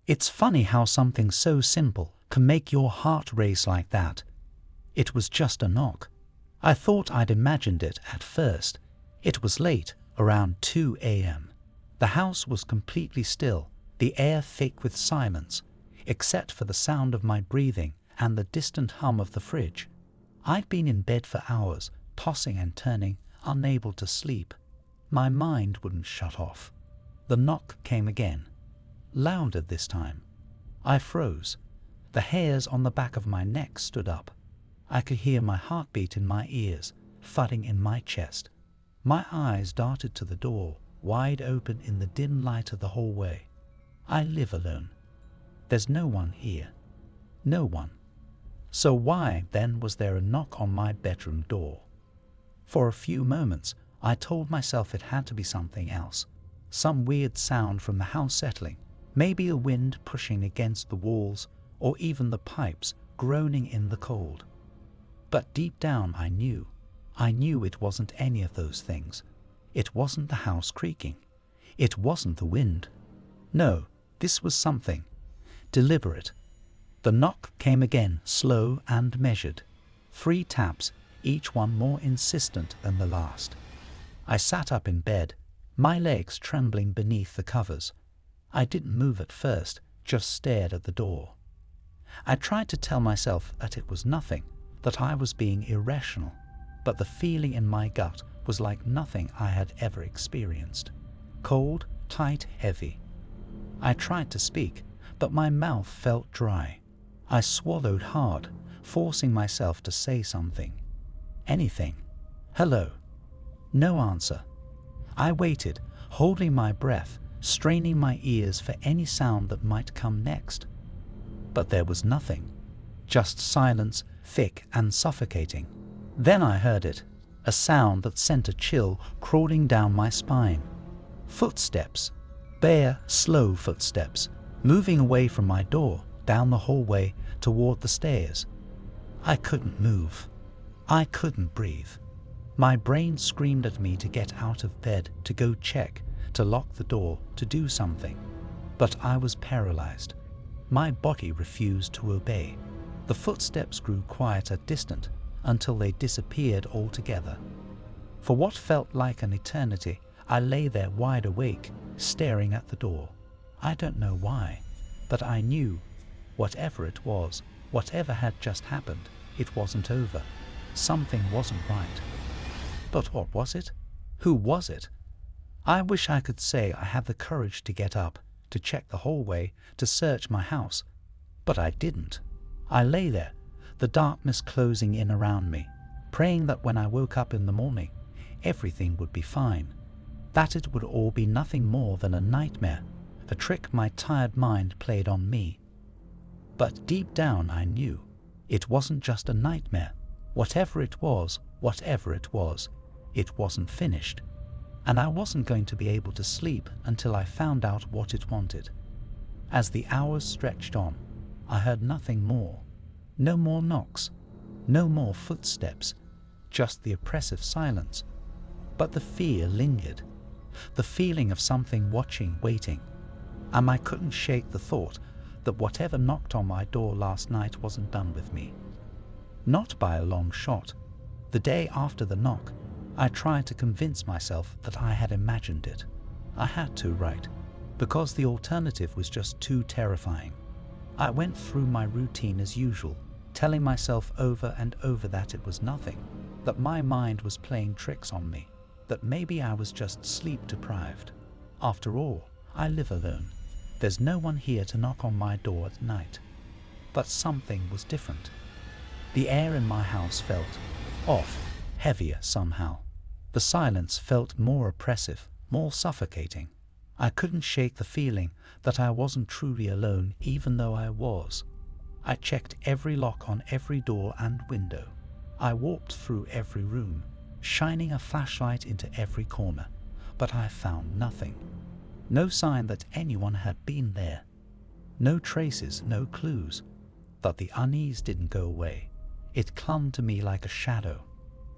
It's funny how something so simple can make your heart race like that. It was just a knock. I thought I'd imagined it at first. It was late, around 2 a.m. The house was completely still, the air thick with silence, except for the sound of my breathing and the distant hum of the fridge. I'd been in bed for hours, tossing and turning, unable to sleep. My mind wouldn't shut off. The knock came again, louder this time. I froze. The hairs on the back of my neck stood up. I could hear my heartbeat in my ears, thudding in my chest. My eyes darted to the door, wide open in the dim light of the hallway. I live alone. There's no one here. No one. So why, then, was there a knock on my bedroom door? For a few moments, I told myself it had to be something else. Some weird sound from the house settling, maybe a wind pushing against the walls, or even the pipes groaning in the cold. But deep down I knew it wasn't any of those things. It wasn't the house creaking. It wasn't the wind. No, this was something deliberate. The knock came again, slow and measured. 3 taps, each one more insistent than the last. I sat up in bed, my legs trembling beneath the covers. I didn't move at first, just stared at the door. I tried to tell myself that it was nothing, that I was being irrational, but the feeling in my gut was like nothing I had ever experienced. Cold, tight, heavy. I tried to speak, but my mouth felt dry. I swallowed hard, forcing myself to say something. Anything. Hello. No answer. I waited, holding my breath, straining my ears for any sound that might come next. But there was nothing. Just silence, thick and suffocating. Then I heard it, a sound that sent a chill crawling down my spine. Footsteps. Bare, slow footsteps, moving away from my door, down the hallway, toward the stairs. I couldn't move. I couldn't breathe. My brain screamed at me to get out of bed, to go check, to lock the door, to do something. But I was paralyzed. My body refused to obey. The footsteps grew quieter, distant, until they disappeared altogether. For what felt like an eternity, I lay there wide awake, staring at the door. I don't know why, but I knew, whatever it was, whatever had just happened, it wasn't over. Something wasn't right. But what was it? Who was it? I wish I could say I had the courage to get up, to check the hallway, to search my house. But I didn't. I lay there, the darkness closing in around me, praying that when I woke up in the morning, everything would be fine, that it would all be nothing more than a nightmare, a trick my tired mind played on me. But deep down I knew it wasn't just a nightmare. Whatever it was, it wasn't finished. And I wasn't going to be able to sleep until I found out what it wanted. As the hours stretched on, I heard nothing more. No more knocks, no more footsteps, just the oppressive silence. But the fear lingered, the feeling of something watching, waiting. And I couldn't shake the thought that whatever knocked on my door last night wasn't done with me. Not by a long shot. The day after the knock, I tried to convince myself that I had imagined it. I had to, right? Because the alternative was just too terrifying. I went through my routine as usual, telling myself over and over that it was nothing, that my mind was playing tricks on me, that maybe I was just sleep deprived. After all, I live alone. There's no one here to knock on my door at night. But something was different. The air in my house felt off, heavier somehow. The silence felt more oppressive, more suffocating. I couldn't shake the feeling that I wasn't truly alone, even though I was. I checked every lock on every door and window. I walked through every room, shining a flashlight into every corner, but I found nothing. No sign that anyone had been there. No traces, no clues. But the unease didn't go away. It clung to me like a shadow.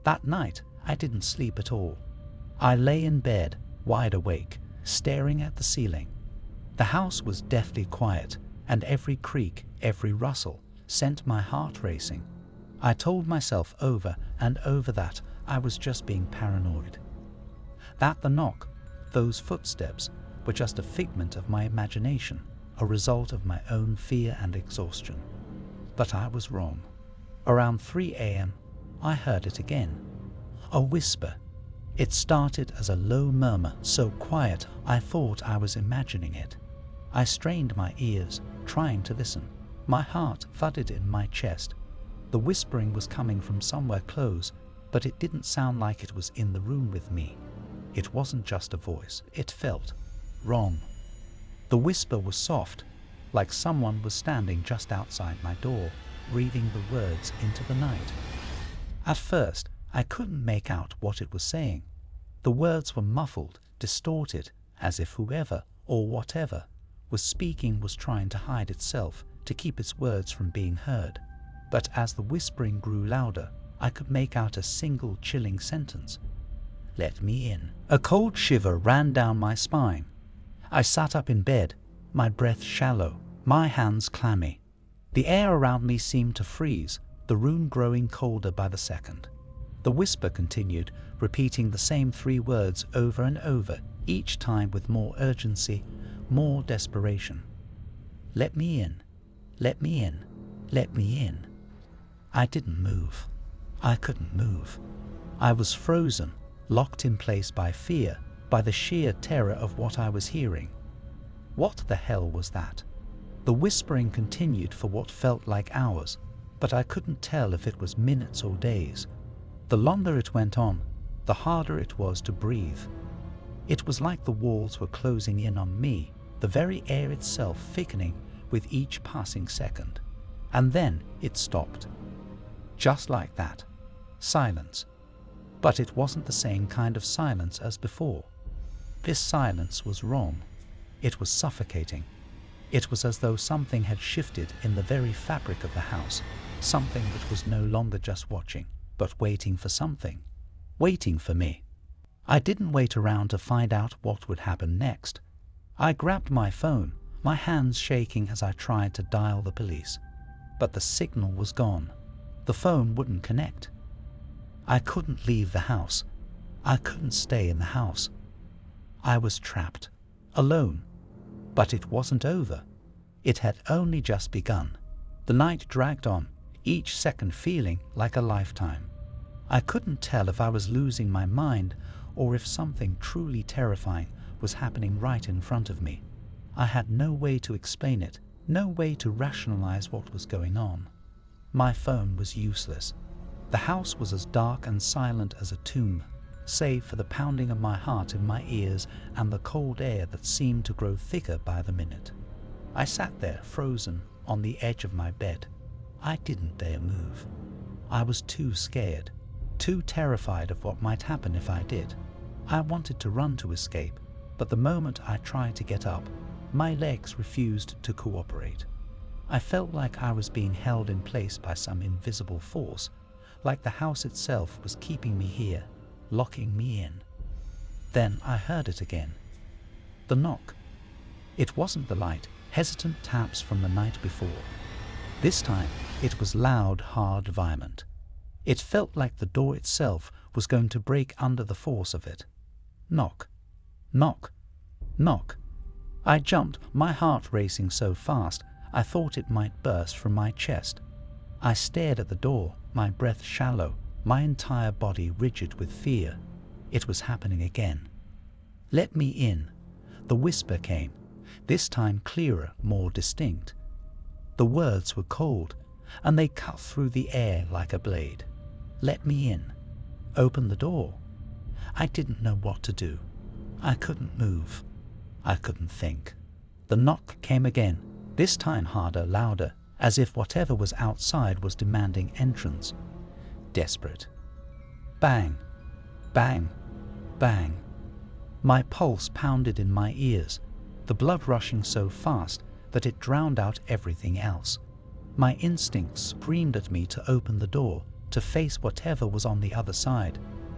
That night, I didn't sleep at all. I lay in bed, wide awake, staring at the ceiling. The house was deathly quiet, and every creak, every rustle, sent my heart racing. I told myself over and over that I was just being paranoid. That the knock, those footsteps, were just a figment of my imagination, a result of my own fear and exhaustion. But I was wrong. Around 3 a.m., I heard it again. A whisper. It started as a low murmur, so quiet I thought I was imagining it. I strained my ears, trying to listen. My heart thudded in my chest. The whispering was coming from somewhere close, but it didn't sound like it was in the room with me. It wasn't just a voice, it felt wrong. The whisper was soft, like someone was standing just outside my door, breathing the words into the night. At first, I couldn't make out what it was saying. The words were muffled, distorted, as if whoever, or whatever, was speaking was trying to hide itself, to keep its words from being heard. But as the whispering grew louder, I could make out a single chilling sentence. "Let me in." A cold shiver ran down my spine. I sat up in bed, my breath shallow, my hands clammy. The air around me seemed to freeze, the room growing colder by the second. The whisper continued, repeating the same 3 words over and over, each time with more urgency, more desperation. "Let me in. Let me in. Let me in." I didn't move. I couldn't move. I was frozen, locked in place by fear, by the sheer terror of what I was hearing. What the hell was that? The whispering continued for what felt like hours, but I couldn't tell if it was minutes or days. The longer it went on, the harder it was to breathe. It was like the walls were closing in on me, the very air itself thickening with each passing second. And then it stopped. Just like that. Silence. But it wasn't the same kind of silence as before. This silence was wrong. It was suffocating. It was as though something had shifted in the very fabric of the house, something that was no longer just watching, but waiting for something. Waiting for me. I didn't wait around to find out what would happen next. I grabbed my phone, my hands shaking as I tried to dial the police. But the signal was gone. The phone wouldn't connect. I couldn't leave the house. I couldn't stay in the house. I was trapped, alone. But it wasn't over. It had only just begun. The night dragged on, each second feeling like a lifetime. I couldn't tell if I was losing my mind or if something truly terrifying was happening right in front of me. I had no way to explain it, no way to rationalize what was going on. My phone was useless. The house was as dark and silent as a tomb, save for the pounding of my heart in my ears and the cold air that seemed to grow thicker by the minute. I sat there, frozen, on the edge of my bed. I didn't dare move. I was too scared, too terrified of what might happen if I did. I wanted to run to escape, but the moment I tried to get up, my legs refused to cooperate. I felt like I was being held in place by some invisible force, like the house itself was keeping me here, locking me in. Then I heard it again. The knock. It wasn't the light, hesitant taps from the night before. This time, it was loud, hard, violent. It felt like the door itself was going to break under the force of it. Knock. Knock. Knock. I jumped, my heart racing so fast I thought it might burst from my chest. I stared at the door, my breath shallow, my entire body rigid with fear. It was happening again. "Let me in." The whisper came, this time clearer, more distinct. The words were cold, and they cut through the air like a blade. "Let me in." Open the door. I didn't know what to do. I couldn't move. I couldn't think. The knock came again, this time harder, louder, as if whatever was outside was demanding entrance. Desperate. Bang, bang, bang. My pulse pounded in my ears, the blood rushing so fast that it drowned out everything else. My instincts screamed at me to open the door, to face whatever was on the other side,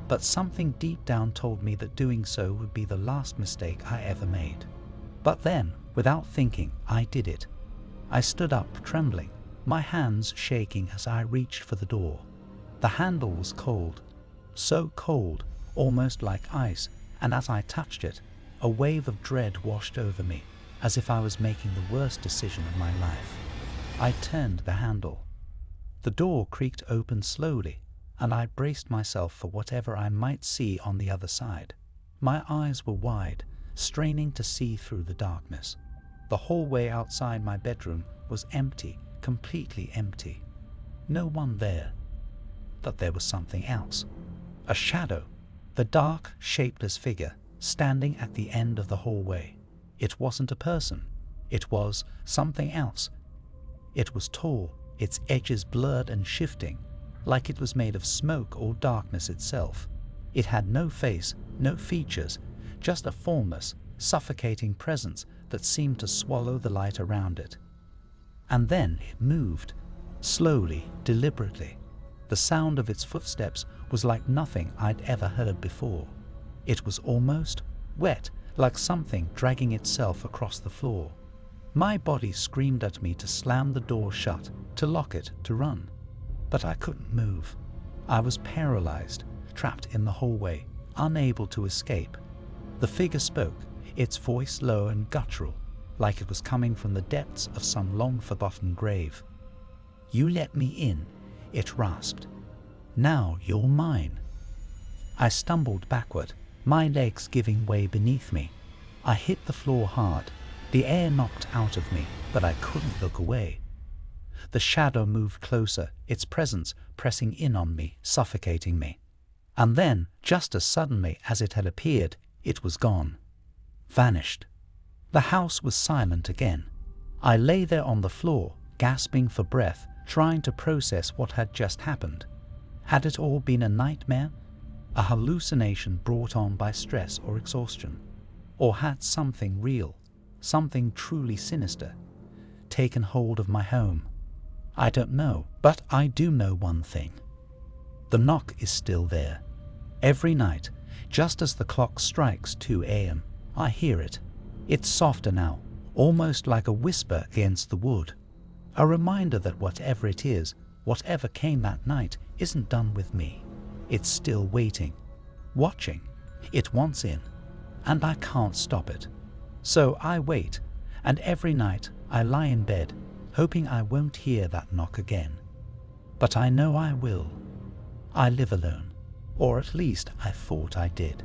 but something deep down told me that doing so would be the last mistake I ever made. But then, Without thinking, I did it. I stood up, trembling, my hands shaking as I reached for the door. The handle was cold, so cold, almost like ice, and as I touched it, a wave of dread washed over me, as if I was making the worst decision of my life. I turned the handle. The door creaked open slowly, and I braced myself for whatever I might see on the other side. My eyes were wide, straining to see through the darkness. The hallway outside my bedroom was empty, completely empty. No one there. But there was something else. A shadow, the dark, shapeless figure standing at the end of the hallway. It wasn't a person. It was something else. It was tall, its edges blurred and shifting, like it was made of smoke or darkness itself. It had no face, no features, just a formless, suffocating presence that seemed to swallow the light around it. And then it moved, slowly, deliberately. The sound of its footsteps was like nothing I'd ever heard before. It was almost wet, like something dragging itself across the floor. My body screamed at me to slam the door shut, to lock it, to run. But I couldn't move. I was paralyzed, trapped in the hallway, unable to escape. The figure spoke, its voice low and guttural, like it was coming from the depths of some long-forgotten grave. "You let me in," it rasped. "Now you're mine." I stumbled backward, my legs giving way beneath me. I hit the floor hard. The air knocked out of me, but I couldn't look away. The shadow moved closer, its presence pressing in on me, suffocating me. And then, just as suddenly as it had appeared, it was gone. Vanished. The house was silent again. I lay there on the floor, gasping for breath, trying to process what had just happened. Had it all been a nightmare? A hallucination brought on by stress or exhaustion? Or had something real, something truly sinister, taken hold of my home? I don't know, but I do know one thing. The knock is still there. Every night, just as the clock strikes 2 a.m., I hear it. It's softer now, almost like a whisper against the wood. A reminder that whatever it is, whatever came that night, isn't done with me. It's still waiting, watching. It wants in, and I can't stop it. So I wait, and every night I lie in bed, hoping I won't hear that knock again. But I know I will. I live alone, or at least I thought I did.